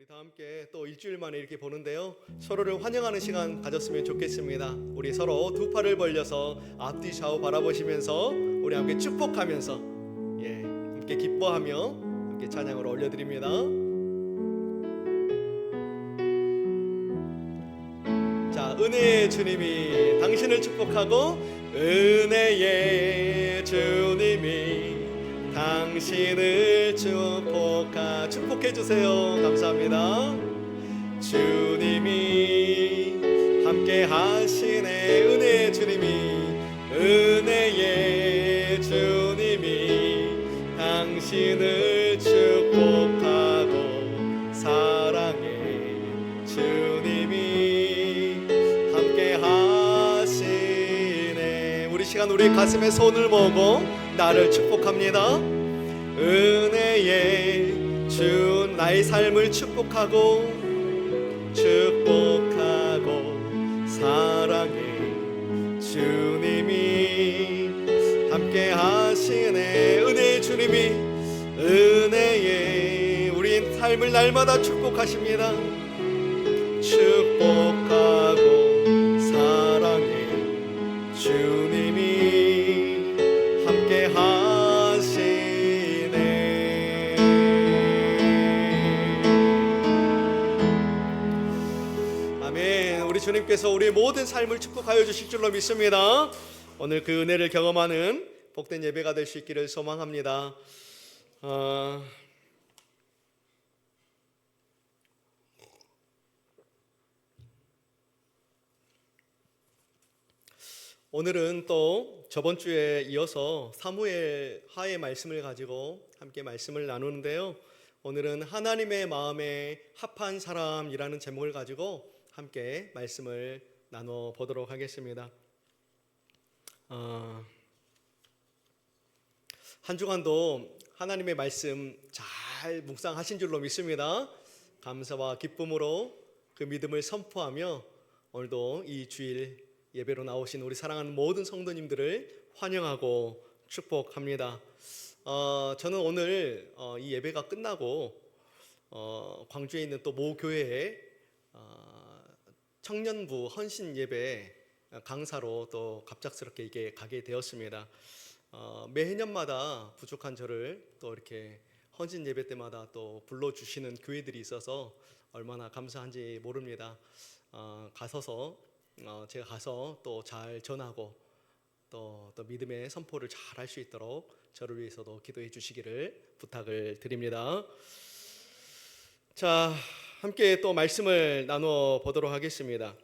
우리 다 함께 또 일주일 만에 이렇게 보는데요, 서로를 환영하는 시간 가졌으면 좋겠습니다. 우리 서로 두 팔을 벌려서 앞뒤 좌우 바라보시면서 우리 함께 축복하면서 함께 기뻐하며 함께 찬양으로 올려드립니다. 자, 은혜의 주님이 당신을 축복하고, 은혜의 주님이 당신을 축복해 주세요. 감사합니다. 주님이 함께 하시네. 은혜의 주님이, 은혜의 주님이 당신을 축복하고, 사랑의 주님이 함께 하시네. 우리 시간 우리 가슴에 손을 모으고 나를 축복합니다. 은혜의 주, 나의 삶을 축복하고 사랑의 주님이 함께 하시네. 은혜의 주님이, 은혜의 우리 삶을 날마다 축복하십니다. 축복하고 사랑의 주님이 함께 하시네. 아멘. 우리 주님께서 우리의 모든 삶을 축복하여 주실 줄로 믿습니다. 오늘 그 은혜를 경험하는 복된 예배가 될 수 있기를 소망합니다. 오늘은 또 저번 주에 이어서 사무엘 하의 말씀을 가지고 함께 말씀을 나누는데요, 오늘은 하나님의 마음에 합한 사람이라는 제목을 가지고 함께 말씀을 나눠 보도록 하겠습니다. 한 주간도 하나님의 말씀 잘 묵상하신 줄로 믿습니다. 감사와 기쁨으로 그 믿음을 선포하며 오늘도 이 주일 예배로 나오신 우리 사랑하는 모든 성도님들을 환영하고 축복합니다. 저는 오늘 이 예배가 끝나고 광주에 있는 또 모 교회에 청년부 헌신 예배 강사로 또 갑작스럽게 이게 가게 되었습니다. 매해년마다 부족한 저를 또 이렇게 헌신 예배 때마다 또 불러주시는 교회들이 있어서 얼마나 감사한지 모릅니다. 제가 가서 또 잘 전하고 또 믿음의 선포를 잘 할 수 있도록 저를 위해서도 기도해 주시기를 부탁을 드립니다. 자, 함께 또 말씀을 나누어 보도록 하겠습니다.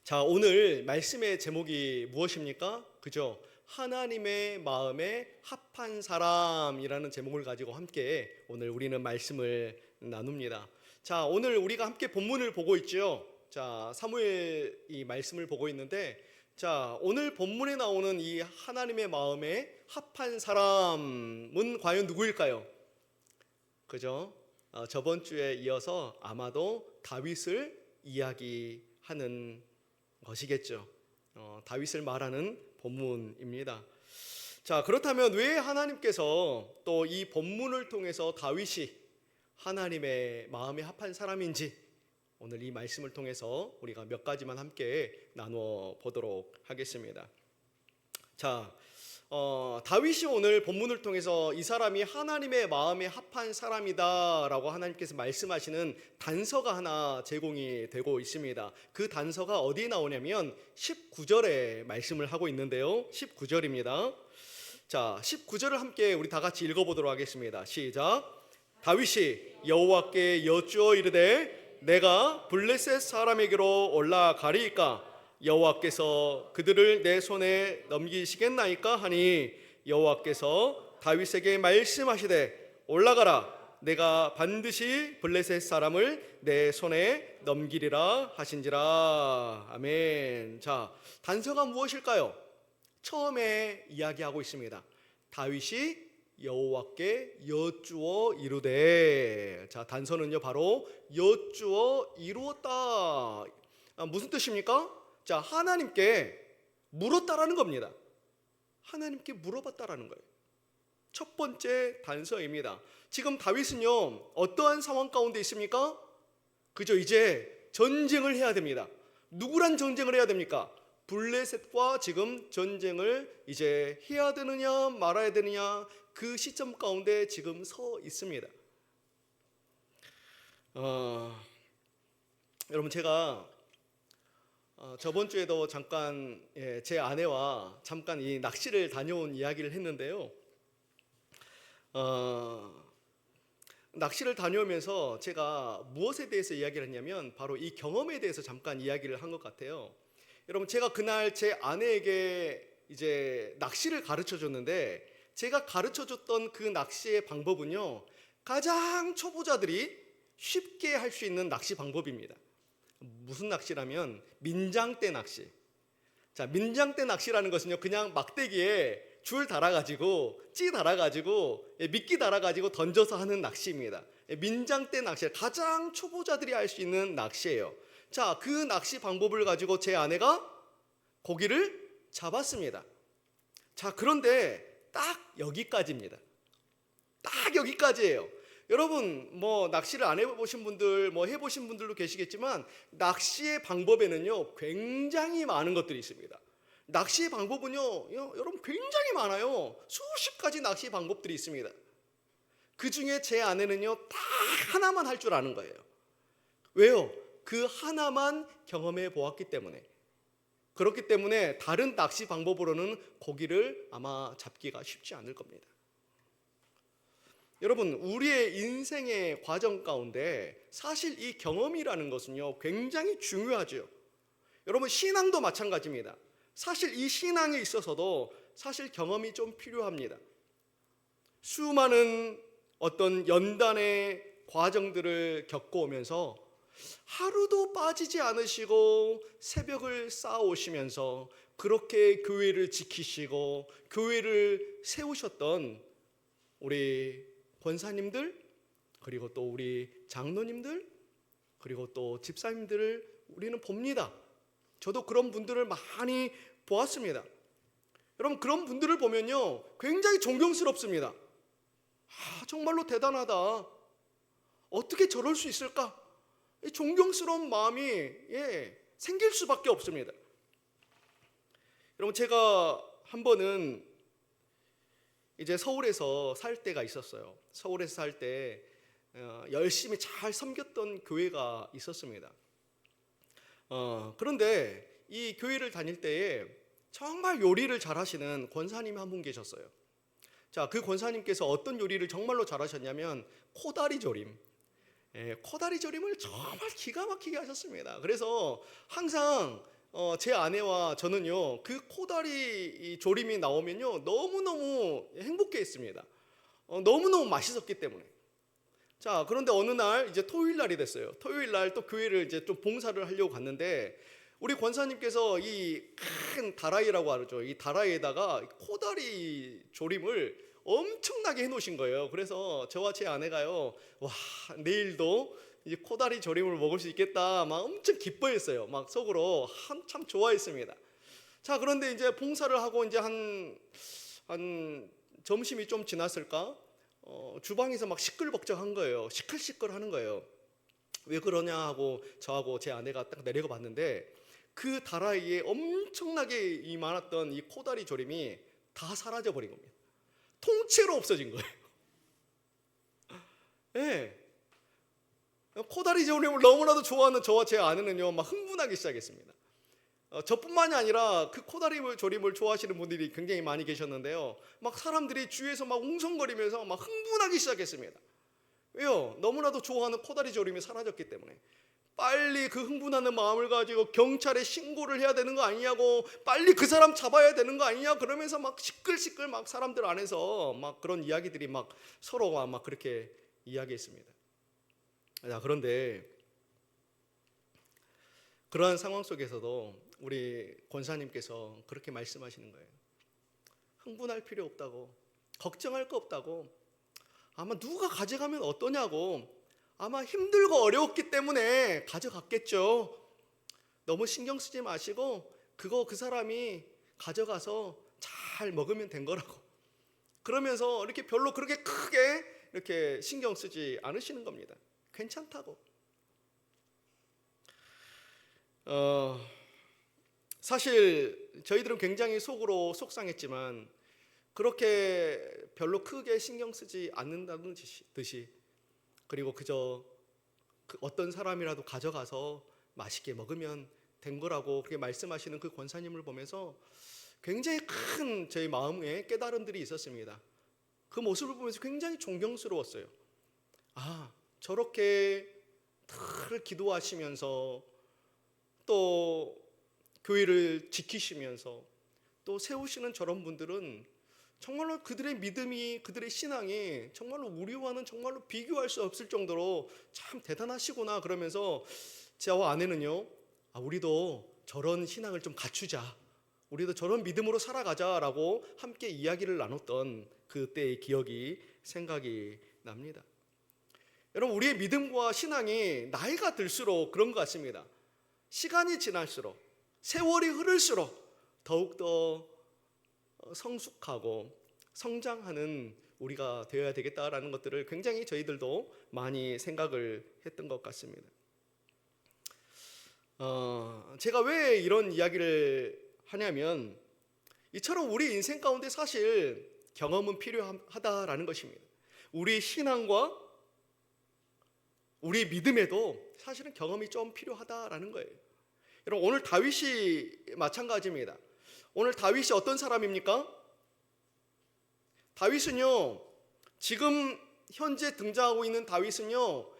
자, 오늘 말씀의 제목이 무엇입니까? 그죠? 하나님의 마음에 합한 사람이라는 제목을 가지고 함께 오늘 우리는 말씀을 나눕니다. 자, 오늘 우리가 함께 본문을 보고 있죠. 자, 사무엘 이 말씀을 보고 있는데, 자, 오늘 본문에 나오는 이 하나님의 마음에 합한 사람은 과연 누구일까요? 그죠? 저번 주에 이어서 아마도 다윗을 이야기하는 것이겠죠. 다윗을 말하는 본문입니다. 자, 그렇다면 왜 하나님께서 또 이 본문을 통해서 다윗이 하나님의 마음에 합한 사람인지 오늘 이 말씀을 통해서 우리가 몇 가지만 함께 나누어 보도록 하겠습니다. 자, 다윗이 오늘 본문을 통해서 이 사람이 하나님의 마음에 합한 사람이다 라고 하나님께서 말씀하시는 단서가 하나 제공이 되고 있습니다. 그 단서가 어디에 나오냐면 19절에 말씀을 하고 있는데요, 19절입니다. 자, 19절을 함께 우리 다 같이 읽어보도록 하겠습니다. 시작. 다윗이 여호와께 여쭈어 이르되 내가 블레셋 사람에게로 올라가리이까 여호와께서 그들을 내 손에 넘기시겠나이까 하니 여호와께서 다윗에게 말씀하시되 올라가라, 내가 반드시 블레셋 사람을 내 손에 넘기리라 하신지라. 아멘. 자, 단서가 무엇일까요? 처음에 이야기하고 있습니다. 다윗이 여호와께 여쭈어 이르되. 자, 단서는요 바로 여쭈어 이루었다. 무슨 뜻입니까? 자, 하나님께 물었다라는 겁니다. 하나님께 물어봤다라는 거예요. 첫 번째 단서입니다. 지금 다윗은요, 어떠한 상황 가운데 있습니까? 그죠? 이제 전쟁을 해야 됩니다. 누구랑 전쟁을 해야 됩니까? 블레셋과 지금 전쟁을 이제 해야 되느냐 말아야 되느냐, 그 시점 가운데 지금 서 있습니다. 여러분, 제가 저번 주에도 잠깐 제 아내와 잠깐 이 낚시를 다녀온 이야기를 했는데요. 낚시를 다녀오면서 제가 무엇에 대해서 이야기를 했냐면 바로 이 경험에 대해서 잠깐 이야기를 한 것 같아요. 여러분, 제가 그날 제 아내에게 이제 낚시를 가르쳐 줬는데, 제가 가르쳐 줬던 그 낚시의 방법은요, 가장 초보자들이 쉽게 할 수 있는 낚시 방법입니다. 무슨 낚시라면 민장대 낚시. 자, 민장대 낚시라는 것은요, 그냥 막대기에 줄 달아가지고 찌 달아가지고 미끼 달아가지고 던져서 하는 낚시입니다. 민장대 낚시, 가장 초보자들이 할 수 있는 낚시예요. 자, 그 낚시 방법을 가지고 제 아내가 고기를 잡았습니다. 자, 그런데 딱 여기까지입니다. 딱 여기까지예요. 여러분, 뭐 낚시를 안 해보신 분들, 뭐 해보신 분들도 계시겠지만, 낚시의 방법에는요 굉장히 많은 것들이 있습니다. 낚시의 방법은요, 여러분, 굉장히 많아요. 수십 가지 낚시 방법들이 있습니다. 그 중에 제 아내는요 딱 하나만 할 줄 아는 거예요. 왜요? 그 하나만 경험해 보았기 때문에. 그렇기 때문에 다른 낚시 방법으로는 고기를 아마 잡기가 쉽지 않을 겁니다. 여러분, 우리의 인생의 과정 가운데 사실 이 경험이라는 것은요 굉장히 중요하죠. 여러분, 신앙도 마찬가지입니다. 사실 이 신앙에 있어서도 사실 경험이 좀 필요합니다. 수많은 어떤 연단의 과정들을 겪어오면서 하루도 빠지지 않으시고 새벽을 쌓아오시면서 그렇게 교회를 지키시고 교회를 세우셨던 우리 권사님들, 그리고 또 우리 장로님들, 그리고 또 집사님들을 우리는 봅니다. 저도 그런 분들을 많이 보았습니다. 여러분, 그런 분들을 보면요 굉장히 존경스럽습니다. 정말로 대단하다. 어떻게 저럴 수 있을까? 존경스러운 마음이 생길 수밖에 없습니다. 여러분, 제가 한 번은 이제 서울에서 살 때가 있었어요. 서울에서 살 때 열심히 잘 섬겼던 교회가 있었습니다. 그런데 이 교회를 다닐 때에 정말 요리를 잘하시는 권사님이 한 분 계셨어요. 자, 그 권사님께서 어떤 요리를 정말로 잘하셨냐면 코다리 조림. 코다리 조림을 정말 기가 막히게 하셨습니다. 그래서 항상 제 아내와 저는요 그 코다리 조림이 나오면요 너무너무 행복해했습니다. 너무너무 맛있었기 때문에. 자, 그런데 어느 날 이제 토요일 날이 됐어요. 토요일 날 또 교회를 이제 좀 봉사를 하려고 갔는데, 우리 권사님께서 이 큰 다라이라고 하죠. 이 다라이에다가 코다리 조림을 엄청나게 해놓으신 거예요. 그래서 저와 제 아내가요, 와, 내일도 이제 코다리 조림을 먹을 수 있겠다 막 엄청 기뻐했어요. 막 속으로 한참 좋아했습니다. 자, 그런데 이제 봉사를 하고 이제 한 점심이 좀 지났을까? 주방에서 막 시끌벅적한 거예요. 시끌시끌하는 거예요. 왜 그러냐 하고 저하고 제 아내가 딱 내려가 봤는데, 그 다라이에 엄청나게 많았던 이 코다리 조림이 다 사라져 버린 겁니다. 통째로 없어진 거예요. 네. 코다리 조림을 너무나도 좋아하는 저와 제 아내는요 막 흥분하기 시작했습니다. 저뿐만이 아니라 그 코다리 조림을 좋아하시는 분들이 굉장히 많이 계셨는데요, 막 사람들이 주위에서 막 웅성거리면서 막 흥분하기 시작했습니다. 왜요? 너무나도 좋아하는 코다리 조림이 사라졌기 때문에. 빨리 그 흥분하는 마음을 가지고 경찰에 신고를 해야 되는 거 아니냐고, 빨리 그 사람 잡아야 되는 거 아니냐, 그러면서 막 시끌시끌 막 사람들 안에서 막 그런 이야기들이 막 서로가 막 그렇게 이야기했습니다. 자, 그런데 그러한 상황 속에서도 우리 권사님께서 그렇게 말씀하시는 거예요. 흥분할 필요 없다고, 걱정할 거 없다고, 아마 누가 가져가면 어떠냐고, 아마 힘들고 어려웠기 때문에 가져갔겠죠. 너무 신경 쓰지 마시고 그거 그 사람이 가져가서 잘 먹으면 된 거라고. 그러면서 이렇게 별로 그렇게 크게 이렇게 신경 쓰지 않으시는 겁니다. 괜찮다고. 사실 저희들은 굉장히 속으로 속상했지만 그렇게 별로 크게 신경 쓰지 않는다는 듯이, 그리고 그저 그 어떤 사람이라도 가져가서 맛있게 먹으면 된 거라고 그렇게 말씀하시는 그 권사님을 보면서 굉장히 큰 저희 마음에 깨달음들이 있었습니다. 그 모습을 보면서 굉장히 존경스러웠어요. 아, 저렇게 늘 기도하시면서 또 교회를 지키시면서 또 세우시는 저런 분들은 정말로 그들의 믿음이, 그들의 신앙이 정말로 우리와는 정말로 비교할 수 없을 정도로 참 대단하시구나. 그러면서 저와 아내는요, 우리도 저런 신앙을 좀 갖추자, 우리도 저런 믿음으로 살아가자라고 함께 이야기를 나눴던 그때의 기억이 생각이 납니다. 여러분, 우리의 믿음과 신앙이 나이가 들수록 그런 것 같습니다. 시간이 지날수록, 세월이 흐를수록 더욱더 성숙하고 성장하는 우리가 되어야 되겠다라는 것들을 굉장히 저희들도 많이 생각을 했던 것 같습니다. 제가 왜 이런 이야기를 하냐면, 이처럼 우리 인생 가운데 사실 경험은 필요하다라는 것입니다. 우리 신앙과 우리 믿음에도 사실은 경험이 좀 필요하다라는 거예요. 여러분, 오늘 다윗이 마찬가지입니다. 오늘 다윗이 어떤 사람입니까? 다윗은요, 지금 현재 등장하고 있는 다윗은요,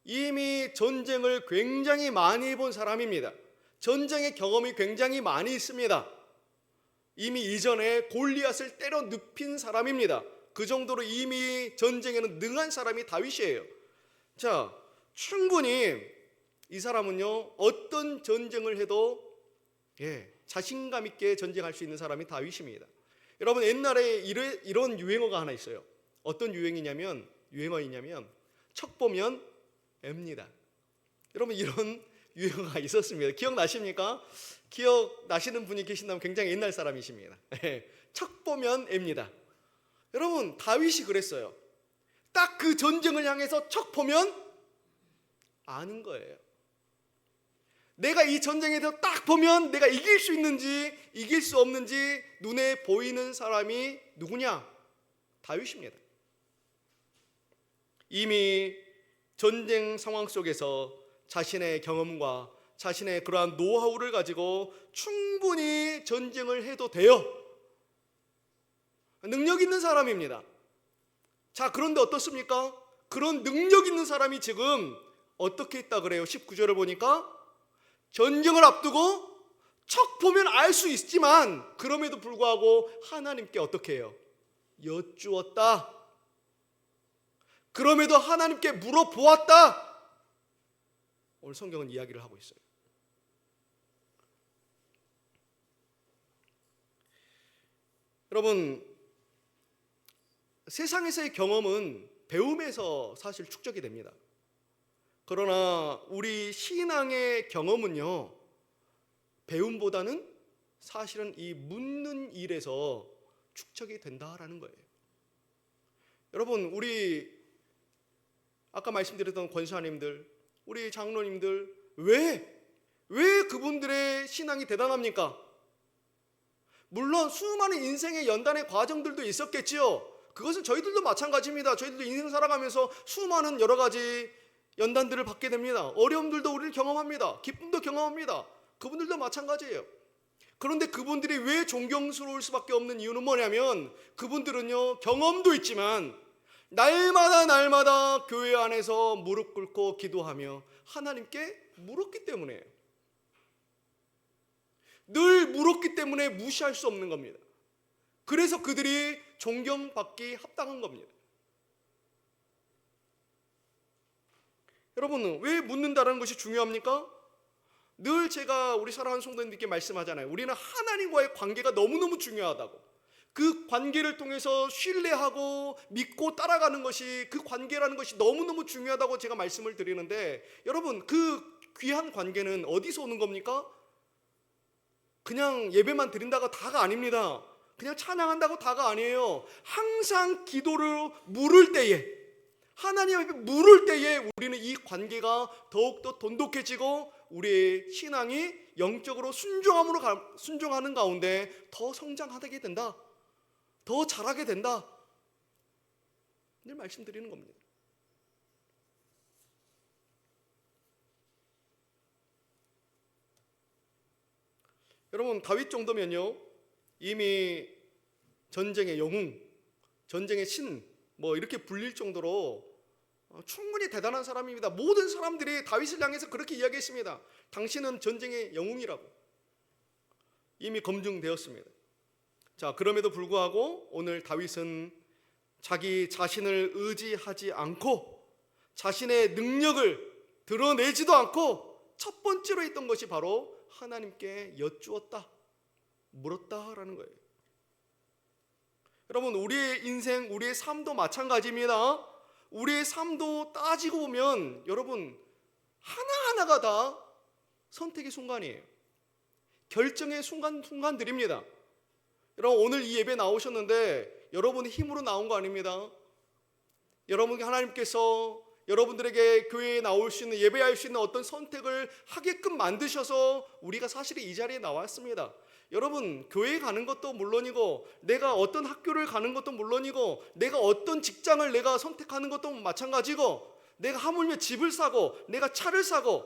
이미 전쟁을 굉장히 많이 본 사람입니다. 전쟁의 경험이 굉장히 많이 있습니다. 이미 이전에 골리앗을 때려 눕힌 사람입니다. 그 정도로 이미 전쟁에는 능한 사람이 다윗이에요. 자, 충분히 이 사람은요, 어떤 전쟁을 해도 자신감 있게 전쟁할 수 있는 사람이 다윗입니다. 여러분, 옛날에 이런 유행어가 하나 있어요. 어떤 유행어이냐면 척 보면 M입니다. 여러분, 이런 유행어가 있었습니다. 기억나십니까? 기억나시는 분이 계신다면 굉장히 옛날 사람이십니다. 척 보면 M입니다. 여러분, 다윗이 그랬어요. 딱 그 전쟁을 향해서 척 보면 아는 거예요. 내가 이 전쟁에서 딱 보면 내가 이길 수 있는지 이길 수 없는지 눈에 보이는 사람이 누구냐? 다윗입니다. 이미 전쟁 상황 속에서 자신의 경험과 자신의 그러한 노하우를 가지고 충분히 전쟁을 해도 돼요. 능력 있는 사람입니다. 자, 그런데 어떻습니까? 그런 능력 있는 사람이 지금 어떻게 있다 그래요? 19절을 보니까 전쟁을 앞두고 척 보면 알 수 있지만 그럼에도 불구하고 하나님께 어떻게 해요? 여쭈었다. 그럼에도 하나님께 물어보았다. 오늘 성경은 이야기를 하고 있어요. 여러분, 세상에서의 경험은 배움에서 사실 축적이 됩니다. 그러나 우리 신앙의 경험은요, 배움보다는 사실은 이 묻는 일에서 축적이 된다라는 거예요. 여러분, 우리 아까 말씀드렸던 권사님들, 우리 장로님들, 왜 그분들의 신앙이 대단합니까? 물론 수많은 인생의 연단의 과정들도 있었겠지요. 그것은 저희들도 마찬가지입니다. 저희들도 인생 살아가면서 수많은 여러 가지 연단들을 받게 됩니다. 어려움들도 우리를 경험합니다. 기쁨도 경험합니다. 그분들도 마찬가지예요. 그런데 그분들이 왜 존경스러울 수밖에 없는 이유는 뭐냐면, 그분들은요, 경험도 있지만 날마다 교회 안에서 무릎 꿇고 기도하며 하나님께 물었기 때문이에요. 늘 물었기 때문에 무시할 수 없는 겁니다. 그래서 그들이 존경받기 합당한 겁니다. 여러분, 왜 묻는다는 것이 중요합니까? 늘 제가 우리 사랑하는 성도님들께 말씀하잖아요. 우리는 하나님과의 관계가 너무너무 중요하다고. 그 관계를 통해서 신뢰하고 믿고 따라가는 것이, 그 관계라는 것이 너무너무 중요하다고 제가 말씀을 드리는데, 여러분, 그 귀한 관계는 어디서 오는 겁니까? 그냥 예배만 드린다가 다가 아닙니다. 그냥 찬양한다고 다가 아니에요. 항상 기도를 물을 때에, 하나님 앞에 물을 때에 우리는 이 관계가 더욱더 돈독해지고 우리의 신앙이 영적으로 순종하는 가운데 더 성장하게 된다, 더 잘하게 된다, 늘 말씀드리는 겁니다. 여러분, 다윗 정도면요 이미 전쟁의 영웅, 전쟁의 신 이렇게 불릴 정도로 충분히 대단한 사람입니다. 모든 사람들이 다윗을 향해서 그렇게 이야기했습니다. 당신은 전쟁의 영웅이라고 이미 검증되었습니다. 자, 그럼에도 불구하고 오늘 다윗은 자기 자신을 의지하지 않고 자신의 능력을 드러내지도 않고 첫 번째로 했던 것이 바로 하나님께 여쭈었다, 물었다라는 거예요. 여러분, 우리의 인생, 우리의 삶도 마찬가지입니다. 우리의 삶도 따지고 보면 여러분 하나하나가 다 선택의 순간이에요. 결정의 순간들입니다. 여러분, 오늘 이 예배 나오셨는데 여러분의 힘으로 나온 거 아닙니다. 여러분, 하나님께서 여러분들에게 교회에 나올 수 있는, 예배할 수 있는 어떤 선택을 하게끔 만드셔서 우리가 사실 이 자리에 나왔습니다. 여러분, 교회에 가는 것도 물론이고 내가 어떤 학교를 가는 것도 물론이고 내가 어떤 직장을 내가 선택하는 것도 마찬가지고 내가 하물며 집을 사고 내가 차를 사고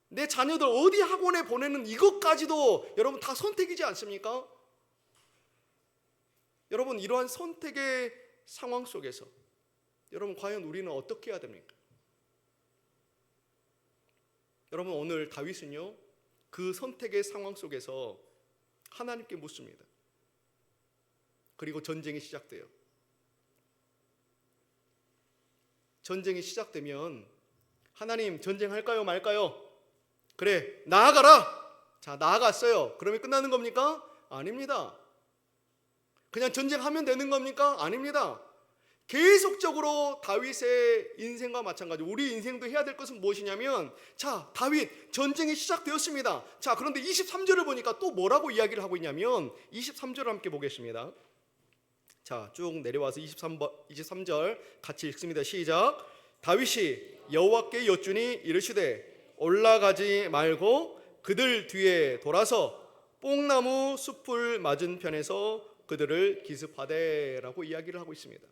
내 자녀들 어디 학원에 보내는 이것까지도 여러분 다 선택이지 않습니까? 여러분, 이러한 선택의 상황 속에서 여러분 과연 우리는 어떻게 해야 됩니까? 여러분, 오늘 다윗은요 그 선택의 상황 속에서 하나님께 묻습니다. 그리고 전쟁이 시작돼요. 전쟁이 시작되면 하나님, 전쟁할까요 말까요? 그래, 나아가라. 자, 나아갔어요. 그러면 끝나는 겁니까? 아닙니다. 그냥 전쟁하면 되는 겁니까? 아닙니다. 계속적으로 다윗의 인생과 마찬가지, 우리 인생도 해야 될 것은 무엇이냐면, 자, 다윗 전쟁이 시작되었습니다. 자, 그런데 23절을 보니까 또 뭐라고 이야기를 하고 있냐면 23절을 함께 보겠습니다. 자, 쭉 내려와서 23절 같이 읽습니다. 시작. 다윗이 여호와께 여쭈니 이르시되 올라가지 말고 그들 뒤에 돌아서 뽕나무 숲을 맞은편에서 그들을 기습하되라고 이야기를 하고 있습니다.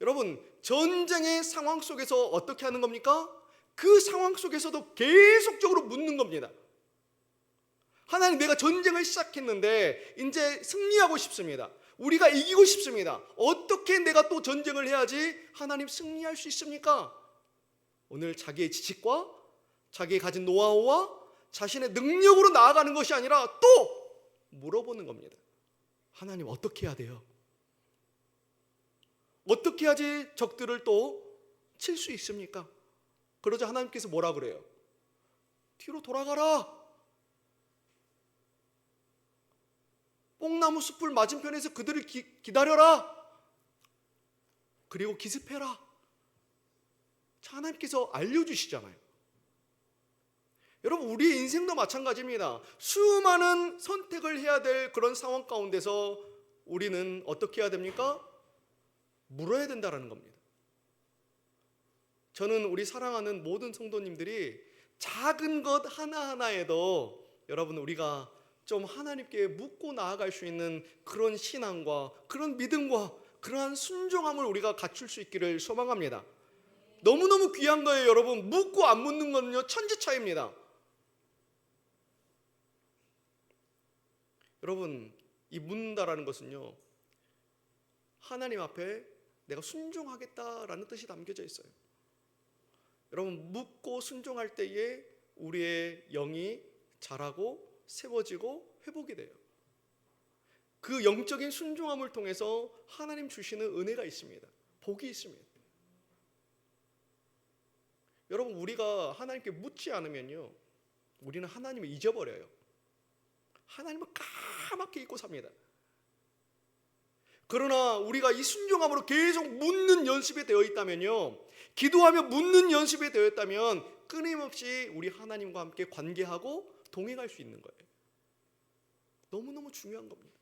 여러분, 전쟁의 상황 속에서 어떻게 하는 겁니까? 그 상황 속에서도 계속적으로 묻는 겁니다. 하나님, 내가 전쟁을 시작했는데 이제 승리하고 싶습니다. 우리가 이기고 싶습니다. 어떻게 내가 또 전쟁을 해야지 하나님 승리할 수 있습니까? 오늘 자기의 지식과 자기의 가진 노하우와 자신의 능력으로 나아가는 것이 아니라 또 물어보는 겁니다. 하나님, 어떻게 해야 돼요? 어떻게 해야지 적들을 또 칠 수 있습니까? 그러자 하나님께서 뭐라 그래요? 뒤로 돌아가라. 뽕나무 숲을 맞은편에서 그들을 기다려라. 그리고 기습해라. 자, 하나님께서 알려주시잖아요. 여러분, 우리의 인생도 마찬가지입니다. 수많은 선택을 해야 될 그런 상황 가운데서 우리는 어떻게 해야 됩니까? 물어야 된다는 겁니다. 저는 우리 사랑하는 모든 성도님들이 작은 것 하나하나에도 여러분 우리가 좀 하나님께 묻고 나아갈 수 있는 그런 신앙과 그런 믿음과 그러한 순종함을 우리가 갖출 수 있기를 소망합니다. 너무너무 귀한 거예요. 여러분, 묻고 안 묻는 거는요 천지 차이입니다. 여러분, 이 묻는다라는 것은요 하나님 앞에 내가 순종하겠다라는 뜻이 담겨져 있어요. 여러분, 묻고 순종할 때에 우리의 영이 자라고 세워지고 회복이 돼요. 그 영적인 순종함을 통해서 하나님 주시는 은혜가 있습니다. 복이 있습니다. 여러분, 우리가 하나님께 묻지 않으면요 우리는 하나님을 잊어버려요. 하나님을 까맣게 잊고 삽니다. 그러나 우리가 이 순종함으로 계속 묻는 연습이 되어 있다면요, 기도하며 묻는 연습이 되어 있다면 끊임없이 우리 하나님과 함께 관계하고 동행할 수 있는 거예요. 너무너무 중요한 겁니다.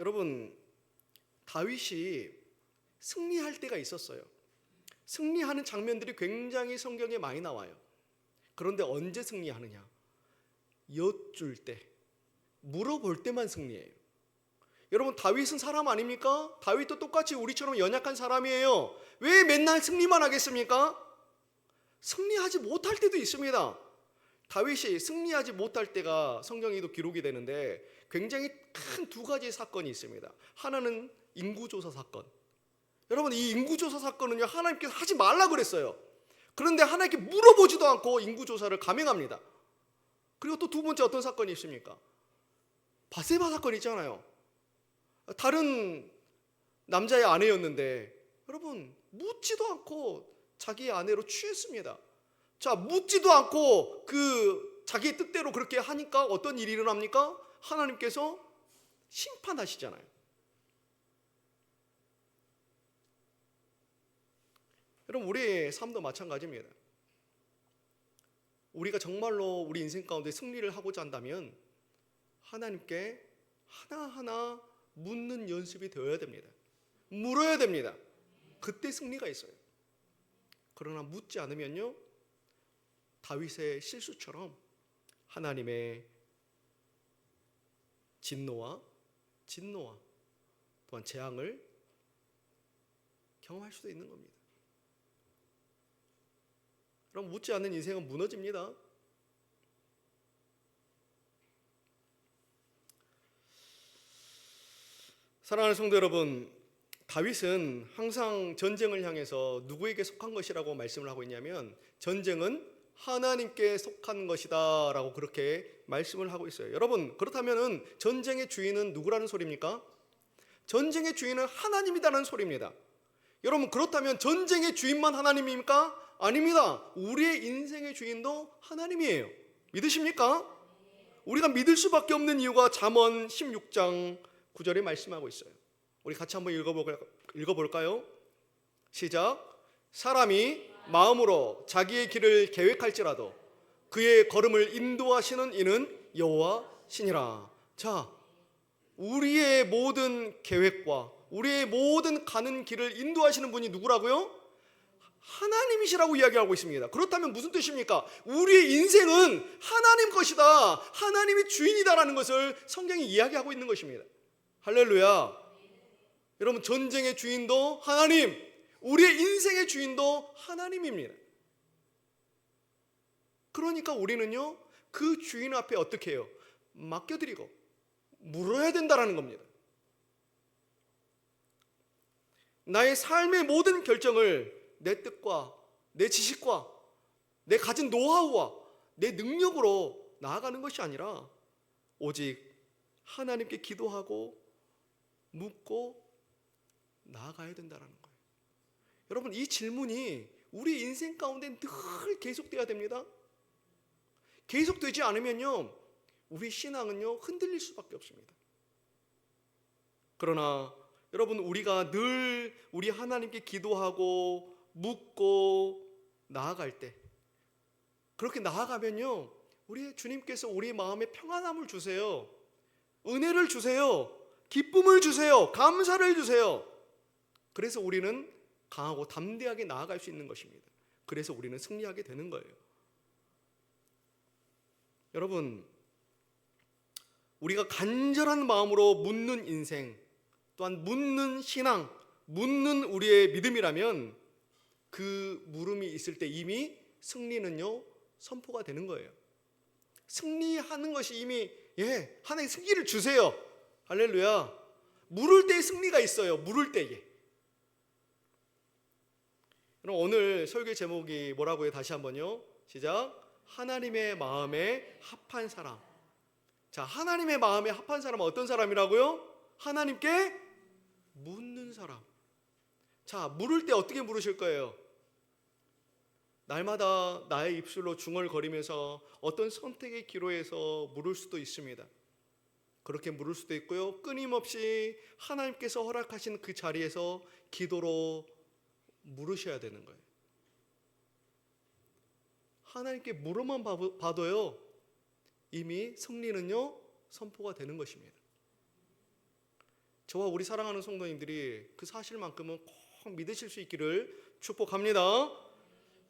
여러분, 다윗이 승리할 때가 있었어요. 승리하는 장면들이 굉장히 성경에 많이 나와요. 그런데 언제 승리하느냐? 여쭐 때, 물어볼 때만 승리해요. 여러분, 다윗은 사람 아닙니까? 다윗도 똑같이 우리처럼 연약한 사람이에요. 왜 맨날 승리만 하겠습니까? 승리하지 못할 때도 있습니다. 다윗이 승리하지 못할 때가 성경에도 기록이 되는데 굉장히 큰 두 가지 사건이 있습니다. 하나는 인구조사 사건. 여러분, 이 인구조사 사건은요, 하나님께서 하지 말라 그랬어요. 그런데 하나님께 물어보지도 않고 인구조사를 감행합니다. 그리고 또 두 번째 어떤 사건이 있습니까? 바세바 사건 있잖아요. 다른 남자의 아내였는데 여러분, 묻지도 않고 자기의 아내로 취했습니다. 자, 묻지도 않고 그 자기의 뜻대로 그렇게 하니까 어떤 일이 일어납니까? 하나님께서 심판하시잖아요. 여러분, 우리의 삶도 마찬가지입니다. 우리가 정말로 우리 인생 가운데 승리를 하고자 한다면 하나님께 하나하나 묻는 연습이 되어야 됩니다. 물어야 됩니다. 그때 승리가 있어요. 그러나 묻지 않으면요, 다윗의 실수처럼 하나님의 진노와 또한 재앙을 경험할 수도 있는 겁니다. 그럼 묻지 않는 인생은 무너집니다. 사랑하는 성도 여러분, 다윗은 항상 전쟁을 향해서 누구에게 속한 것이라고 말씀을 하고 있냐면 전쟁은 하나님께 속한 것이다 라고 그렇게 말씀을 하고 있어요. 여러분, 그렇다면 전쟁의 주인은 누구라는 소리입니까? 전쟁의 주인은 하나님이라는 소리입니다. 여러분, 그렇다면 전쟁의 주인만 하나님입니까? 아닙니다. 우리의 인생의 주인도 하나님이에요. 믿으십니까? 우리가 믿을 수밖에 없는 이유가 잠언 16장 9절에 말씀하고 있어요. 우리 같이 한번 읽어볼까요? 시작. 사람이 마음으로 자기의 길을 계획할지라도 그의 걸음을 인도하시는 이는 여호와시니라. 자, 우리의 모든 계획과 우리의 모든 가는 길을 인도하시는 분이 누구라고요? 하나님이시라고 이야기하고 있습니다. 그렇다면 무슨 뜻입니까? 우리의 인생은 하나님 것이다, 하나님이 주인이다라는 것을 성경이 이야기하고 있는 것입니다. 할렐루야. 여러분, 전쟁의 주인도 하나님, 우리의 인생의 주인도 하나님입니다. 그러니까 우리는요, 그 주인 앞에 어떻게 해요? 맡겨드리고 물어야 된다라는 겁니다. 나의 삶의 모든 결정을 내 뜻과 내 지식과 내 가진 노하우와 내 능력으로 나아가는 것이 아니라 오직 하나님께 기도하고 묻고 나아가야 된다는 거예요. 여러분, 이 질문이 우리 인생 가운데 늘 계속돼야 됩니다. 계속되지 않으면요, 우리 신앙은요 흔들릴 수밖에 없습니다. 그러나 여러분, 우리가 늘 우리 하나님께 기도하고 묻고 나아갈 때, 그렇게 나아가면요, 우리 주님께서 우리 마음에 평안함을 주세요. 은혜를 주세요. 기쁨을 주세요. 감사를 주세요. 그래서 우리는 강하고 담대하게 나아갈 수 있는 것입니다. 그래서 우리는 승리하게 되는 거예요. 여러분, 우리가 간절한 마음으로 묻는 인생, 또한 묻는 신앙, 묻는 우리의 믿음이라면 그 물음이 있을 때 이미 승리는요 선포가 되는 거예요. 승리하는 것이 이미 하나님 승리를 주세요. 할렐루야. 물을 때의 승리가 있어요. 물을 때에. 그럼 오늘 설교 제목이 뭐라고요? 다시 한번요. 시작. 하나님의 마음에 합한 사람. 자, 하나님의 마음에 합한 사람은 어떤 사람이라고요? 하나님께 묻는 사람. 자, 물을 때 어떻게 물으실 거예요? 날마다 나의 입술로 중얼거리면서 어떤 선택의 기로에서 물을 수도 있습니다. 그렇게 물을 수도 있고요, 끊임없이 하나님께서 허락하신 그 자리에서 기도로 물으셔야 되는 거예요. 하나님께 물어만 봐도요 이미 승리는요 선포가 되는 것입니다. 저와 우리 사랑하는 성도님들이 그 사실만큼은 꼭 믿으실 수 있기를 축복합니다.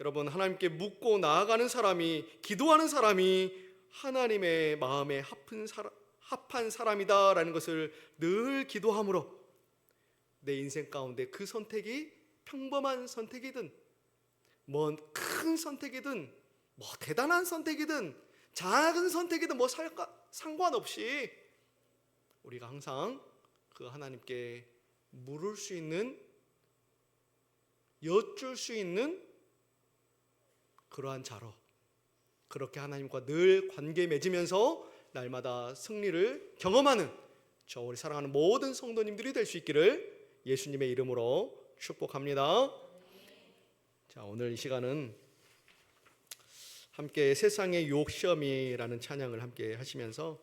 여러분, 하나님께 묻고 나아가는 사람이, 기도하는 사람이 하나님의 마음에 합한 사람이다라는 것을 늘 기도함으로 내 인생 가운데 그 선택이 평범한 선택이든 뭐 큰 선택이든 뭐 대단한 선택이든 작은 선택이든 뭐 상관없이 우리가 항상 그 하나님께 물을 수 있는, 여쭐 수 있는 그러한 자로, 그렇게 하나님과 늘 관계 맺으면서 날마다 승리를 경험하는 저 우리 사랑하는 모든 성도님들이 될 수 있기를 예수님의 이름으로 축복합니다. 자, 오늘 이 시간은 함께 세상의 유혹 시험이라는 찬양을 함께 하시면서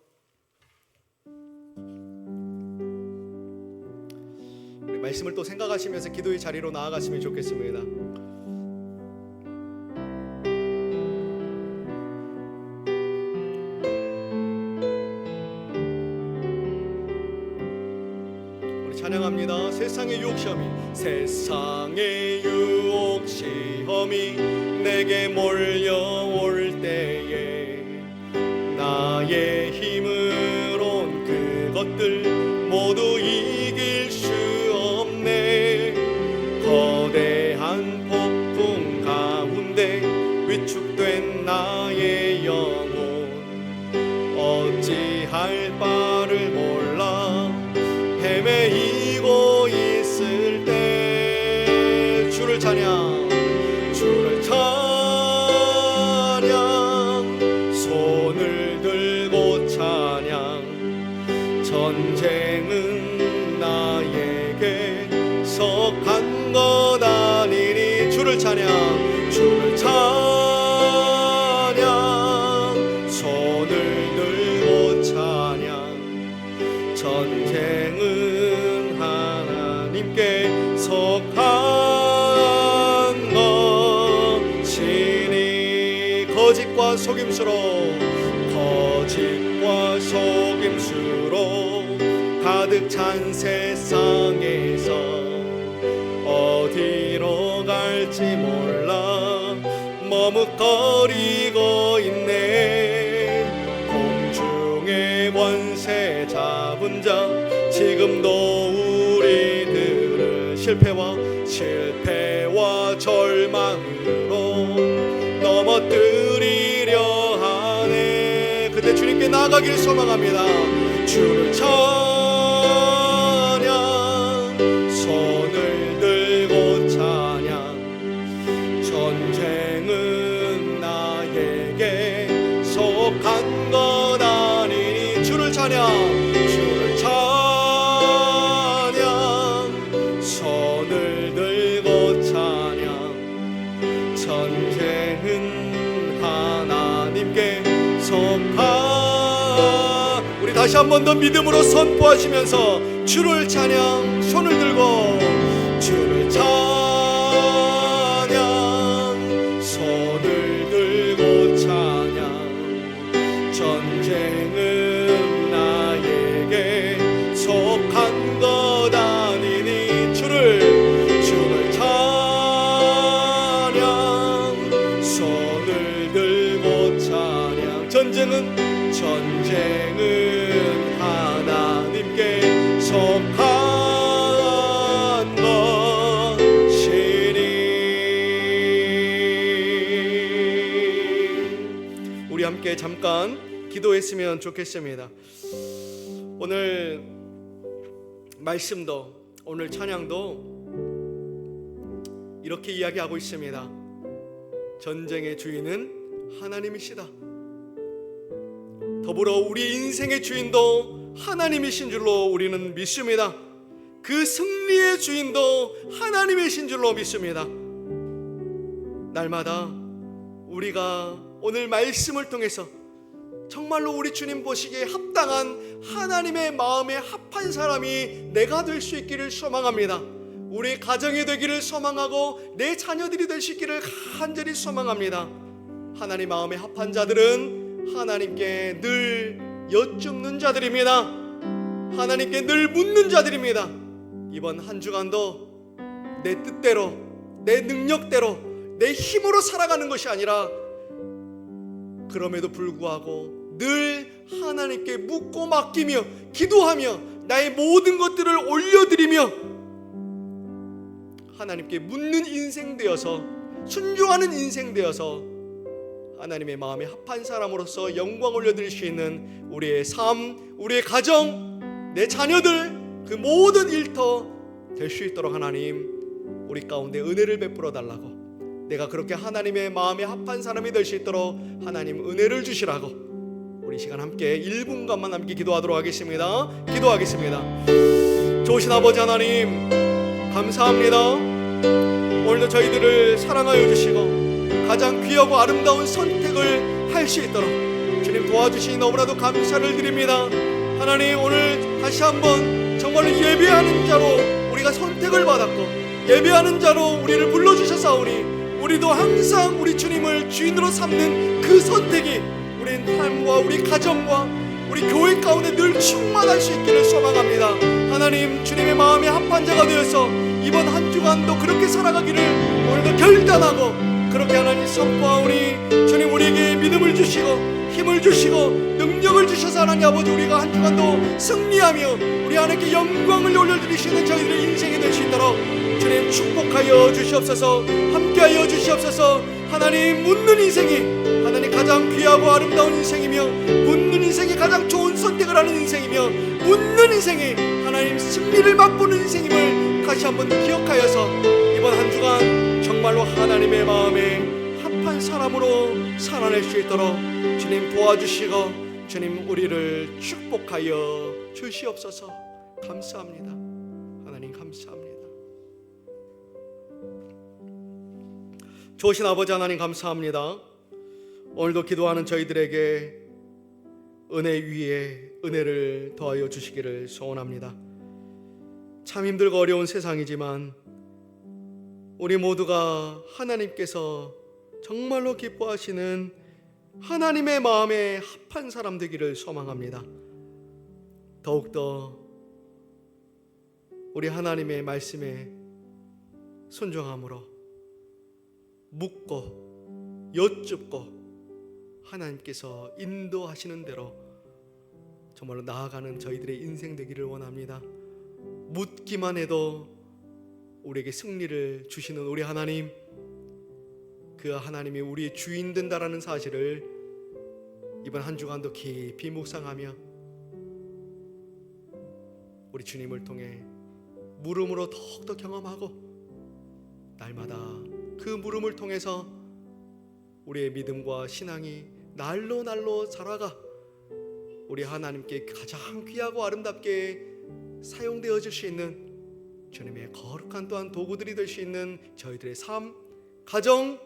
우리 말씀을 또 생각하시면서 기도의 자리로 나아가시면 좋겠습니다. 우리 찬양합니다. 세상의 유혹 시험이, 세상의 유혹 시험이 내게 몰려올 때에 나의 힘으론 그것들 모두 이길 수 없네. 거대한 폭풍 가운데 위축된 나의 영혼 어찌할 바를 몰라 헤매이고 있을 때 주를 찬양, 주를 찬양, 손을 들고 찬양. 전쟁은 나에게 속한 것 아니니 주를 찬양, 주를 찬양, 손을 들고 찬양. 전쟁은 하나님께 속한 거짓과 속임수로, 거짓과 속임수로 가득 찬 세상에서 어디로 갈지 몰라 머뭇거리고 있네. 공중의 권세 잡은 자 지금도 우리들을 실패와 절망으로 넘어뜨리려 하네. 그때 주님께 나아가기를 소망합니다. 주를 찬양, 손을 들고 찬양. 전쟁은 나에게 속한 것 아니니 주를 찬양, 주를 찬양, 손을 들고 찬양. 전쟁은 하나님께 속한, 우리 다시 한 번 더 믿음으로 선포하시면서 주를 찬양, 손을 들고 주를 찬양, 손을 들고 찬양. 전쟁은 나에게 속한 것 아니니 주를 찬양, 손을 들고 찬양. 전쟁은 하나님께 속한 것이니. 우리 함께 잠깐 기도했으면 좋겠습니다. 오늘 말씀도, 오늘 찬양도 이렇게 이야기하고 있습니다. 전쟁의 주인은 하나님이시다. 더불어 우리 인생의 주인도 하나님이신 줄로 우리는 믿습니다. 그 승리의 주인도 하나님이신 줄로 믿습니다. 날마다 우리가 오늘 말씀을 통해서 정말로 우리 주님 보시기에 합당한 하나님의 마음에 합한 사람이 내가 될 수 있기를 소망합니다. 우리 가정이 되기를 소망하고 내 자녀들이 될 수 있기를 간절히 소망합니다. 하나님 마음에 합한 자들은 하나님께 늘 여쭙는 자들입니다. 하나님께 늘 묻는 자들입니다. 이번 한 주간도 내 뜻대로, 내 능력대로, 내 힘으로 살아가는 것이 아니라 그럼에도 불구하고 늘 하나님께 묻고 맡기며 기도하며 나의 모든 것들을 올려드리며 하나님께 묻는 인생 되어서, 순종하는 인생 되어서 하나님의 마음에 합한 사람으로서 영광 올려드릴 수 있는 우리의 삶, 우리의 가정, 내 자녀들, 그 모든 일터 될 수 있도록 하나님 우리 가운데 은혜를 베풀어 달라고, 내가 그렇게 하나님의 마음에 합한 사람이 될 수 있도록 하나님 은혜를 주시라고 우리 시간 함께 1분간만 함께 기도하도록 하겠습니다. 기도하겠습니다. 좋으신 아버지 하나님 감사합니다. 오늘도 저희들을 사랑하여 주시고 가장 귀하고 아름다운 선택을 할 수 있도록 주님 도와주시니 너무나도 감사를 드립니다. 하나님 오늘 다시 한번 정말로 예배하는 자로 우리가 선택을 받았고 예배하는 자로 우리를 불러주셨사오니 우리도 항상 우리 주님을 주인으로 삼는 그 선택이 우리 삶과 우리 가정과 우리 교회 가운데 늘 충만할 수 있기를 소망합니다. 하나님 주님의 마음에 합한 자가 되어서 이번 한 주간도 그렇게 살아가기를 오늘도 결단하고 그렇게 하나님 선포하오니 주님 우리에게 믿음을 주시고 힘을 주시고 능력을 주셔서 하나님 아버지 우리가 한 주간도 승리하며 우리 하나님께 영광을 올려드리시는 저희들의 인생이 될 수 있도록 주님 축복하여 주시옵소서. 함께하여 주시옵소서. 하나님 묻는 인생이 하나님 가장 귀하고 아름다운 인생이며 묻는 인생이 가장 좋은 선택을 하는 인생이며 묻는 인생이 하나님 승리를 맛보는 인생임을 다시 한번 기억하여서 이번 한 주간 정말로 하나님의 마음에 합한 사람으로 살아낼 수 있도록 주님 도와주시고 주님 우리를 축복하여 주시옵소서. 감사합니다. 하나님 감사합니다. 좋으신 아버지 하나님 감사합니다. 오늘도 기도하는 저희들에게 은혜 위에 은혜를 더하여 주시기를 소원합니다. 참 힘들고 어려운 세상이지만 우리 모두가 하나님께서 정말로 기뻐하시는 하나님의 마음에 합한 사람 되기를 소망합니다. 더욱더 우리 하나님의 말씀에 순종함으로 묻고 여쭙고 하나님께서 인도하시는 대로 정말로 나아가는 저희들의 인생 되기를 원합니다. 묻기만 해도 우리에게 승리를 주시는 우리 하나님, 그 하나님이 우리의 주인 된다라는 사실을 이번 한 주간도 깊이 묵상하며 우리 주님을 통해 물음으로 더욱더 경험하고 날마다 그 물음을 통해서 우리의 믿음과 신앙이 날로 날로 자라가 우리 하나님께 가장 귀하고 아름답게 사용되어질 수 있는 주님의 거룩한 또한 도구들이 될 수 있는 저희들의 삶, 가정,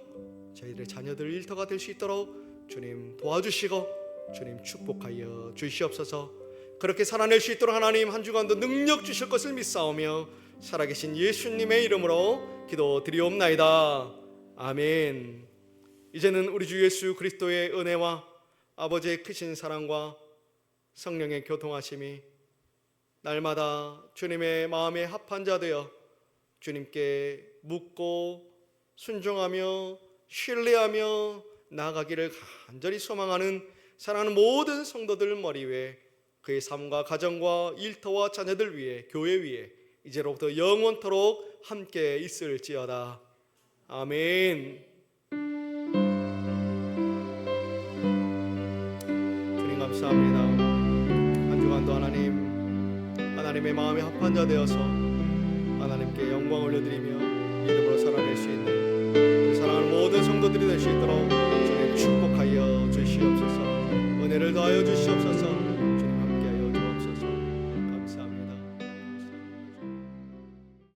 저희들의 자녀들 일터가 될 수 있도록 주님 도와주시고 주님 축복하여 주시옵소서. 그렇게 살아낼 수 있도록 하나님 한 주간도 능력 주실 것을 믿사오며 살아계신 예수님의 이름으로 기도드리옵나이다. 아멘. 이제는 우리 주 예수 그리스도의 은혜와 아버지의 크신 사랑과 성령의 교통하심이 날마다 주님의 마음에 합한 자 되어 주님께 묻고 순종하며 신뢰하며 나아가기를 간절히 소망하는 사랑하는 모든 성도들 머리 위에 그의 삶과 가정과 일터와 자녀들 위해 교회 위에 이제로부터 영원토록 함께 있을지어다. 아멘. 주님 감사합니다. 한 주간도 하나님의 마음에 합한 자 되어서 하나님께 영광 올려드리며 믿음으로 살아낼 수 있는 우리 사랑하는 모든 성도들이 될 수 있도록